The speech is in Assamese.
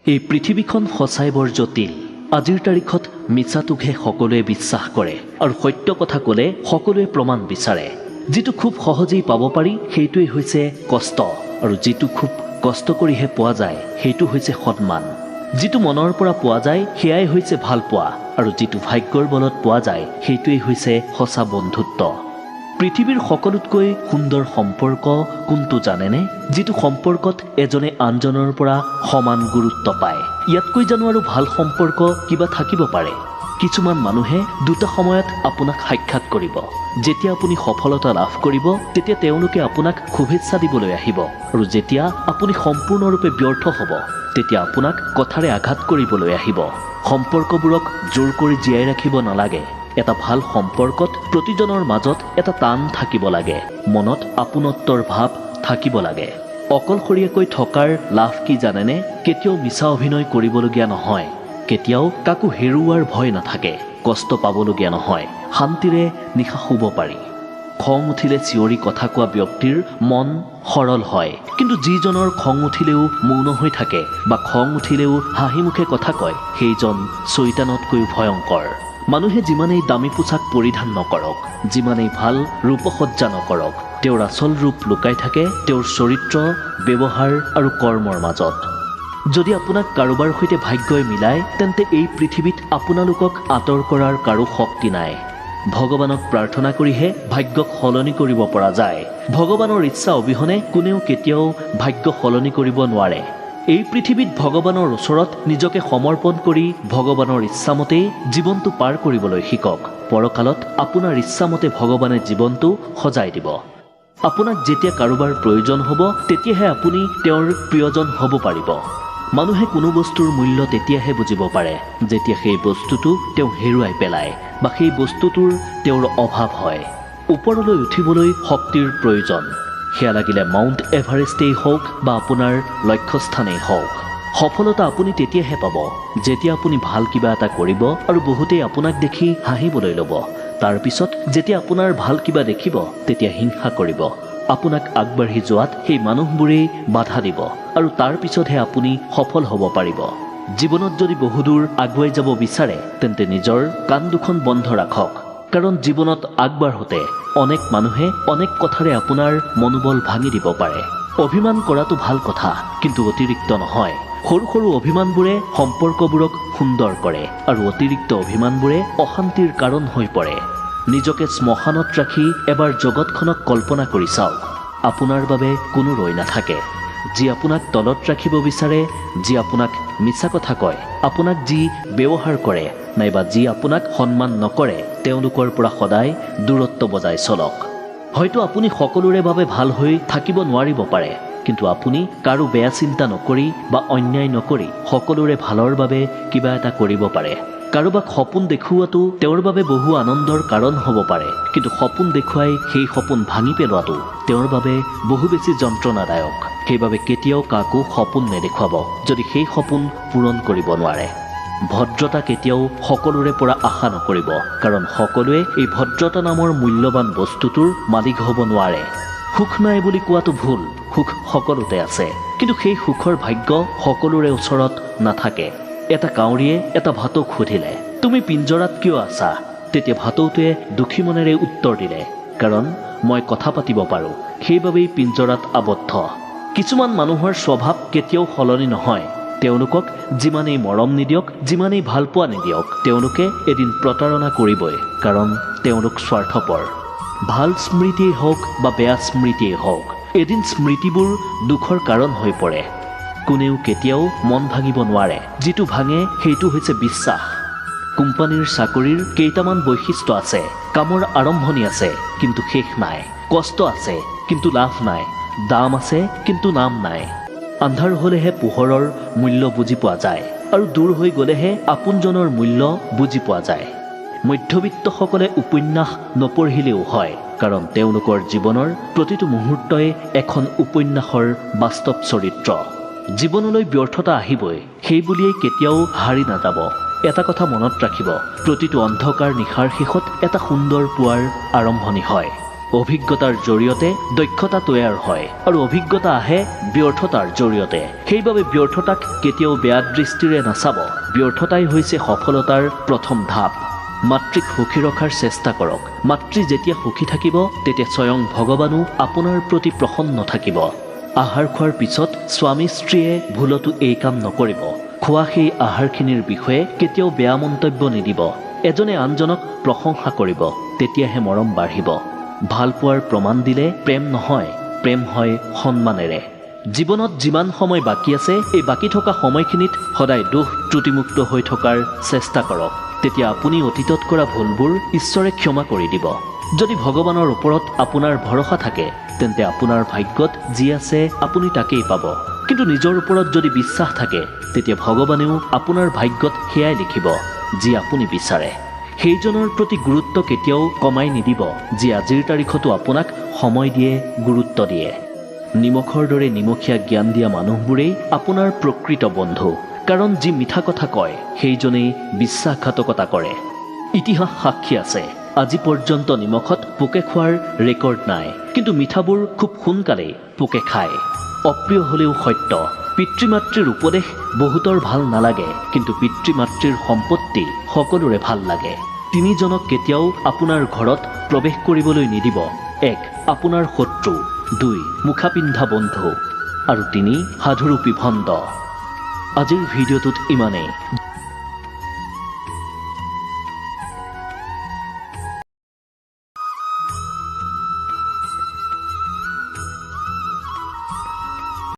এই পৃথিৱীখন সঁচাই বৰ জটিল। আজিৰ তাৰিখত মিছাটোকহে সকলোৱে বিশ্বাস কৰে আৰু সত্য কথা ক'লে সকলোৱে প্ৰমাণ বিচাৰে। যিটো খুব সহজেই পাব পাৰি সেইটোৱেই হৈছে কষ্ট, আৰু যিটো খুব কষ্ট কৰিহে পোৱা যায় সেইটো হৈছে সন্মান। যিটো মনৰ পৰা পোৱা যায় সেয়াই হৈছে ভাল পোৱা, আৰু যিটো ভাগ্যৰ বলত পোৱা যায় সেইটোৱেই হৈছে সঁচা বন্ধুত্ব। পৃথিৱীৰ সকলোতকৈ সুন্দৰ সম্পৰ্ক কোনটো জানেনে? যিটো সম্পৰ্কত এজনে আনজনৰ পৰা সমান গুৰুত্ব পায়। ইয়াতকৈ জানো আৰু ভাল সম্পৰ্ক কিবা থাকিব পাৰে? কিছুমান মানুহে দুটা সময়ত আপোনাক সাক্ষাৎ কৰিব। যেতিয়া আপুনি সফলতা লাভ কৰিব তেতিয়া তেওঁলোকে আপোনাক শুভেচ্ছা দিবলৈ আহিব, আৰু যেতিয়া আপুনি সম্পূৰ্ণৰূপে ব্যৰ্থ হ'ব তেতিয়া আপোনাক কথাৰে আঘাত কৰিবলৈ আহিব। সম্পৰ্কবোৰক জোৰ কৰি জীয়াই ৰাখিব নালাগে। এটা ভাল সম্পৰ্কত প্ৰতিজনৰ মাজত এটা টান থাকিব লাগে, মনত আপোনত্বৰ ভাৱ থাকিব লাগে। অকলশৰীয়াকৈ থকাৰ লাভ কি জানেনে? কেতিয়াও মিছা অভিনয় কৰিবলগীয়া নহয়, কেতিয়াও কাকো হেৰুৱাৰ ভয় নাথাকে, কষ্ট পাবলগীয়া নহয়, শান্তিৰে নিশা শুব পাৰি। খং উঠিলে চিঞৰি কথা কোৱা ব্যক্তিৰ মন সৰল হয়, কিন্তু যিজনৰ খং উঠিলেও মৌন হৈ থাকে বা খং উঠিলেও হাঁহি মুখে কথা কয় সেইজন চৈতানতকৈ ভয়ংকৰ। মানুহে যিমানেই দামী পোছাক পৰিধান নকৰক, যিমানেই ভাল ৰূপসজ্জা নকৰক, তেওঁৰ আচল ৰূপ লুকাই থাকে তেওঁৰ চৰিত্ৰ, ব্যৱহাৰ আৰু কৰ্মৰ মাজত। যদি আপোনাক কাৰোবাৰ সৈতে ভাগ্যই মিলায় তেন্তে এই পৃথিৱীত আপোনালোকক আঁতৰ কৰাৰ কাৰো শক্তি নাই। ভগৱানক প্ৰাৰ্থনা কৰিহে ভাগ্যক সলনি কৰিব পৰা যায়। ভগৱানৰ ইচ্ছা অবিহনে কোনেও কেতিয়াও ভাগ্য সলনি কৰিব নোৱাৰে। এই পৃথিৱীত ভগৱানৰ ওচৰত নিজকে সমৰ্পণ কৰি ভগৱানৰ ইচ্ছামতেই জীৱনটো পাৰ কৰিবলৈ শিকক। পৰকালত আপোনাৰ ইচ্ছামতে ভগৱানে জীৱনটো সজাই দিব। আপোনাক যেতিয়া কাৰোবাৰ প্ৰয়োজন হ'ব তেতিয়াহে আপুনি তেওঁৰ প্ৰিয়জন হ'ব পাৰিব। মানুহে কোনো বস্তুৰ মূল্য তেতিয়াহে বুজিব পাৰে যেতিয়া সেই বস্তুটো তেওঁ হেৰুৱাই পেলায় বা সেই বস্তুটোৰ তেওঁৰ অভাৱ হয়। ওপৰলৈ উঠিবলৈ শক্তিৰ প্ৰয়োজন, সেয়া লাগিলে মাউণ্ট এভাৰেষ্টেই হওক বা আপোনাৰ লক্ষ্যস্থানেই হওক। সফলতা আপুনি তেতিয়াহে পাব যেতিয়া আপুনি ভাল কিবা এটা কৰিব আৰু বহুতেই আপোনাক দেখি হাঁহিবলৈ ল'ব। তাৰপিছত যেতিয়া আপোনাৰ ভাল কিবা দেখিব তেতিয়া হিংসা কৰিব। আপোনাক আগবাঢ়ি যোৱাত সেই মানুহবোৰেই বাধা দিব, আৰু তাৰ পিছতহে আপুনি সফল হ'ব পাৰিব। জীৱনত যদি বহুদূৰ আগুৱাই যাব বিচাৰে তেন্তে নিজৰ কাণ দুখন বন্ধ ৰাখক, কাৰণ জীৱনত আগবাঢ়োতে অনেক মানুহে অনেক কথাৰে আপোনাৰ মনোবল ভাঙি দিব পাৰে। অভিমান কৰাটো ভাল কথা, কিন্তু অতিৰিক্ত নহয়। সৰু সৰু অভিমানবোৰে সম্পৰ্কবোৰক সুন্দৰ কৰে, আৰু অতিৰিক্ত অভিমানবোৰে অশান্তিৰ কাৰণ হৈ পৰে। নিজকে শ্মশানত ৰাখি এবাৰ জগতখনক কল্পনা কৰি চাওক। আপোনাৰ বাবে কোনো ৰৈ নাথাকে। যি আপোনাক তলত ৰাখিব বিচাৰে, যি আপোনাক মিছা কথা কয়, আপোনাক যি ব্যৱহাৰ কৰে নাইবা যি আপোনাক সন্মান নকৰে, তেওঁলোকৰ পৰা সদায় দূৰত্ব বজাই চলক। হয়তো আপুনি সকলোৰে বাবে ভাল হৈ থাকিব নোৱাৰিব পাৰে, কিন্তু আপুনি কাৰো বেয়া চিন্তা নকৰি বা অন্যায় নকৰি সকলোৰে ভালৰ বাবে কিবা এটা কৰিব পাৰে। কাৰোবাক সপোন দেখুওৱাটো তেওঁৰ বাবে বহু আনন্দৰ কাৰণ হ'ব পাৰে, কিন্তু সপোন দেখুৱাই সেই সপোন ভাঙি পেলোৱাটো তেওঁৰ বাবে বহু বেছি যন্ত্ৰণাদায়ক। সেইবাবে কেতিয়াও কাকো সপোন নেদেখুৱাব যদি সেই সপোন পূৰণ কৰিব নোৱাৰে। ভদ্ৰতা কেতিয়াও সকলোৰে পৰা আশা নকৰিব, কাৰণ সকলোৱে এই ভদ্ৰতা নামৰ মূল্যৱান বস্তুটোৰ মালিক হ'ব নোৱাৰে। সুখ নাই বুলি কোৱাটো ভুল, সুখ সকলোতে আছে, কিন্তু সেই সুখৰ ভাগ্য সকলোৰে ওচৰত নাথাকে। এটা কাউৰীয়ে এটা ভাটৌক সুধিলে, তুমি পিঞ্জৰাত কিয় আছা? তেতিয়া ভাটৌটোৱে দুখী মনেৰে উত্তৰ দিলে, কাৰণ মই কথা পাতিব পাৰোঁ, সেইবাবেই পিঞ্জৰাত আবদ্ধ। কিছুমান মানুহৰ স্বভাৱ কেতিয়াও সলনি নহয়। তেওঁলোকক যিমানেই মৰম নিদিয়ক, যিমানেই ভাল পোৱা নিদিয়ক, তেওঁলোকে এদিন প্ৰতাৰণা কৰিবই, কাৰণ তেওঁলোক স্বাৰ্থপৰ। ভাল স্মৃতিয়েই হওক বা বেয়া স্মৃতিয়েই হওক, এদিন স্মৃতিবোৰ দুখৰ কাৰণ হৈ পৰে। কোনেও কেতিয়াও মন ভাঙিব নোৱাৰে, যিটো ভাঙে সেইটো হৈছে বিশ্বাস। কোম্পানীৰ চাকৰিৰ কেইটামান বৈশিষ্ট্য আছে। কামৰ আৰম্ভণি আছে কিন্তু শেষ নাই, কষ্ট আছে কিন্তু লাভ নাই, দাম আছে কিন্তু নাম নাই। আন্ধাৰ হ'লেহে পোহৰৰ মূল্য বুজি পোৱা যায়, আৰু দূৰ হৈ গ'লেহে আপোনজনৰ মূল্য বুজি পোৱা যায়। মধ্যবিত্তসকলে উপন্যাস নপঢ়িলেও হয়, কাৰণ তেওঁলোকৰ জীৱনৰ প্ৰতিটো মুহূৰ্তই এখন উপন্যাসৰ বাস্তৱ চৰিত্ৰ। জীৱনলৈ ব্যৰ্থতা আহিবই, সেই বুলিয়েই কেতিয়াও হাৰি নাযাব। এটা কথা মনত ৰাখিব, প্ৰতিটো অন্ধকাৰ নিশাৰ শেষত এটা সুন্দৰ পুৱাৰ আৰম্ভণি হয়। অভিজ্ঞতাৰ জৰিয়তে দক্ষতা তৈয়াৰ হয় আৰু অভিজ্ঞতা আহে ব্যৰ্থতাৰ জৰিয়তে। সেইবাবে ব্যৰ্থতাক কেতিয়াও বেয়া দৃষ্টিৰে নাচাব। ব্যৰ্থতাই হৈছে সফলতাৰ প্ৰথম ধাপ। মাতৃক সুখী ৰখাৰ চেষ্টা কৰক। মাতৃ যেতিয়া সুখী থাকিব তেতিয়া স্বয়ং ভগৱানো আপোনাৰ প্ৰতি প্ৰসন্ন থাকিব। আহাৰ খোৱাৰ পিছত স্বামী স্ত্ৰীয়ে ভুলতো এই কাম নকৰিব। খোৱা সেই আহাৰখিনিৰ বিষয়ে কেতিয়াও বেয়া মন্তব্য নিদিব। এজনে আনজনক প্ৰশংসা কৰিব, তেতিয়াহে মৰম বাঢ়িব। ভাল পোৱাৰ প্ৰমাণ দিলে প্ৰেম নহয়, প্ৰেম হয় সন্মানেৰে। জীৱনত যিমান সময় বাকী আছে এই বাকী থকা সময়খিনিত সদায় দোষ ত্ৰুটিমুক্ত হৈ থকাৰ চেষ্টা কৰক। তেতিয়া আপুনি অতীতত কৰা ভুলবোৰ ঈশ্বৰে ক্ষমা কৰি দিব। যদি ভগৱানৰ ওপৰত আপোনাৰ ভৰসা থাকে তেন্তে আপোনাৰ ভাগ্যত যি আছে আপুনি তাকেই পাব। কিন্তু নিজৰ ওপৰত যদি বিশ্বাস থাকে তেতিয়া ভগৱানেও আপোনাৰ ভাগ্যত সেয়াই লিখিব যি আপুনি বিচাৰে। সেইজনৰ প্ৰতি গুৰুত্ব কেতিয়াও কমাই নিদিব যি আজিৰ তাৰিখতো আপোনাক সময় দিয়ে, গুৰুত্ব দিয়ে। নিমখৰ দৰে নিমখীয়া জ্ঞান দিয়া মানুহবোৰেই আপোনাৰ প্ৰকৃত বন্ধু। কাৰণ যি মিঠা কথা কয় সেইজনেই বিশ্বাসঘাতকতা কৰে। ইতিহাস সাক্ষী আছে, আজি পৰ্যন্ত নিমখত পোকে খোৱাৰ ৰেকৰ্ড নাই, কিন্তু মিঠাবোৰ খুব সোনকালেই পোকে খায়। অপ্ৰিয় হ'লেও সত্য। পিতৃ মাতৃৰ উপদেশ বহুতৰ ভাল নালাগে, কিন্তু পিতৃ মাতৃৰ সম্পত্তি সকলোৰে ভাল লাগে। তিনিজনক কেতিয়াও আপোনাৰ ঘৰত প্ৰৱেশ কৰিবলৈ নিদিব। 1. আপোনাৰ শত্ৰু, 2. মুখা পিন্ধা বন্ধু আৰু 3. সাধুৰূপী ভণ্ড। আজিৰ ভিডিঅ'টোত ইমানেই।